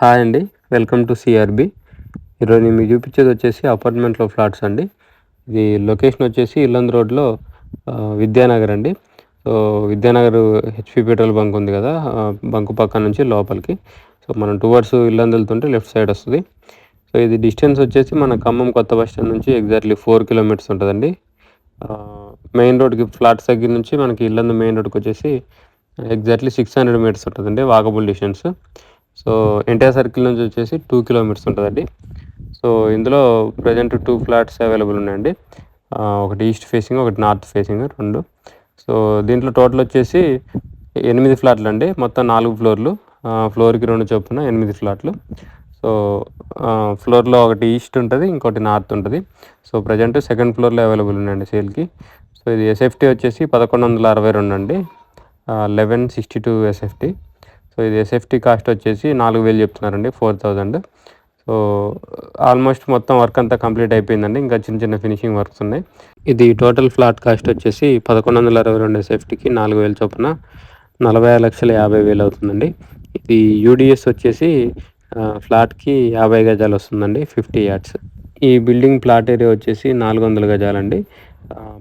Hi అండి. Welcome to CRB. ఈరోజు నేను మీకు చూపించేది వచ్చేసి అపార్ట్మెంట్‌లో ఫ్లాట్స్ అండి. ఇది లొకేషన్ వచ్చేసి ఇల్లందు రోడ్‌లో విద్యానగర్ అండి. So, Vidyanagar HP petrol bunk ఉంది కదా! బంక్ పక్కన నుంచి లోపలికి. సో, మనం టువర్డ్స్ ఇల్లందు వెళ్తుంటే లెఫ్ట్ సైడ్ వస్తది. సో, ఇది డిస్టెన్స్ వచ్చేసి మన ఖమ్మం కొత్త బస్ స్టాండ్ నుంచి ఎగ్జాక్ట్‌లీ 4 కిలోమీటర్స్ ఉంటదండి. మెయిన్ రోడ్‌కి ఫ్లాట్స్ దగ్గర నుంచి మనకి ఇల్లందు మెయిన్ రోడ్‌కొచ్చేసి ఎగ్జాక్ట్‌లీ 600 మీటర్స్ ఉంటదండి walkable distance. So, NTR circle నుంచి వచ్చేసి 2 కిలోమీటర్స్ ఉంటదండి. సో, ఇందులో ప్రెజెంట్ 2 ఫ్లాట్స్ అవైలబుల్ ఉన్నాయండి. ఒకటి ఈస్ట్ ఫేసింగ్, ఒకటి నార్త్ ఫేసింగ్ 2. సో, దీంట్లో టోటల్ వచ్చేసి 8 ఫ్లాట్లండి. మొత్తం 4 ఫ్లోర్‌లు. ఫ్లోర్‌కి 2 చొప్పున 8 ఫ్లాట్‌లు. సో, ఫ్లోర్‌లో ఒకటి ఈస్ట్ ఉంటది. ఇంకోటి నార్త్ ఉంటది. సో, ప్రెజెంట్ సెకండ్ ఫ్లోర్‌లో అవైలబుల్ ఉన్నాయండి సేల్‌కి. సో, ఇది ఎస్ఎఫ్టీ వచ్చేసి 1162 అండి. 1162 ఎస్ఎఫ్టీ. సో, ఇది ఎస్ఎఫ్టీ కాస్ట్ వచ్చేసి 4000 చెప్తున్నారండి. 4000. సో, ఆల్మోస్ట్ మొత్తం వర్క్ అంతా కంప్లీట్ అయిపోయిందండి. ఇంకా చిన్న చిన్న ఫినిషింగ్ వర్క్స్ ఉన్నాయి. ఇది టోటల్ ఫ్లాట్ కాస్ట్ వచ్చేసి 1162 ఎస్ఎఫ్టీకి 4000 చొప్పున 46,50,000 అవుతుందండి. ఇది యూడిఎస్ వచ్చేసి ఫ్లాట్‌కి 50 గజాలు వస్తుందండి. 50 యార్డ్స్. ఈ బిల్డింగ్ ప్లాట్ ఏరియా వచ్చేసి 400 గజాలండి.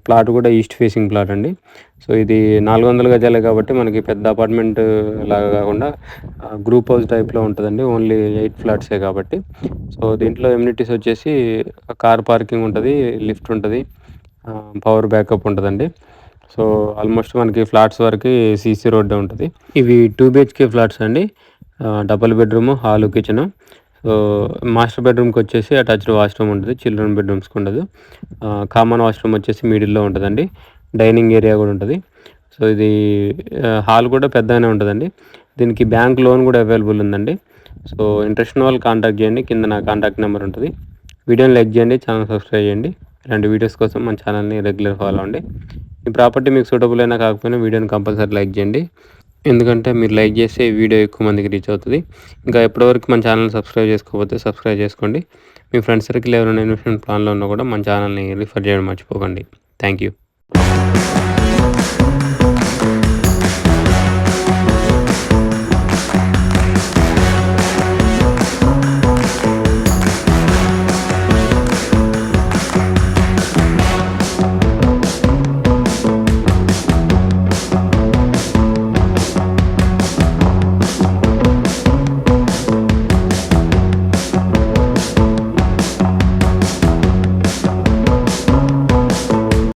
ప్లాట్ కూడా ఈస్ట్ ఫేసింగ్ ప్లాట్ అండి. సో, ఇది 400 గజాలే కాబట్టి మనకి పెద్ద అపార్ట్మెంట్ లాగా కాకుండా గ్రూప్ హౌస్ టైప్‌లో ఉంటదండి. ఓన్లీ 8 ఫ్లాట్సే కాబట్టి. సో, దీంట్లో ఎమ్యూనిటీస్ వచ్చేసి కార్ పార్కింగ్ ఉంటది, లిఫ్ట్ ఉంటది, పవర్ బ్యాకప్ ఉంటదండి. సో, ఆల్మోస్ట్ మనకి ఫ్లాట్స్ వరకి సీసీ రోడ్డే ఉంటది. ఇవి 2 బీహెచ్‌కే ఫ్లాట్స్ అండి. Double bedroom, hall, kitchen. So, master బెడ్‌రూమ్‌కొచ్చేసి అటాచ్డ్ వాష్‌రూమ్ ఉంటది. చిల్డ్రన్ బెడ్‌రూమ్స్‌కి ఉండదు. కామన్ వాష్‌రూమ్ వచ్చేసి మిడిల్‌లో ఉంటదండి. డైనింగ్ ఏరియా కూడా ఉంటది. సో, ఇది హాల్ కూడా పెద్దగానే ఉంటదండి. దీనికి బ్యాంక్ లోన్ కూడా అవైలబుల్ ఉందండి. సో, ఇంట్రెస్ట్ ఉన్న వాళ్ళు కాంటాక్ట్ చేయండి. కింద నా కాంటాక్ట్ నెంబర్ ఉంటది. వీడియోని లైక్ చేయండి. ఛానల్ సబ్స్క్రైబ్ చేయండి. ఇలాంటి వీడియోస్ కోసం మన ఛానల్‌ని రెగ్యులర్ ఫాలో అవ్వండి. ఈ ప్రాపర్టీ మీకు సూటబుల్ అయినా కాకపోయినా వీడియోని కంపల్సరీ లైక్ చేయండి. ఎందుకంటే మీరు లైక్ చేస్తే ఈ వీడియో ఎక్కువ మందికి రీచ్ అవుతది. ఇంకా ఇప్పటివరకు మన ఛానల్‌ని సబ్స్క్రైబ్ చేసుకోకపోతే సబ్స్క్రైబ్ చేసుకోండి. మీ ఫ్రెండ్స్ సర్కిల్ ఎవరైనా ఇన్వెస్ట్‌మెంట్ ప్లాన్‌లో ఉన్నా కూడా మన ఛానల్‌ని రిఫర్ చేయడం మర్చిపోకండి. Thank you.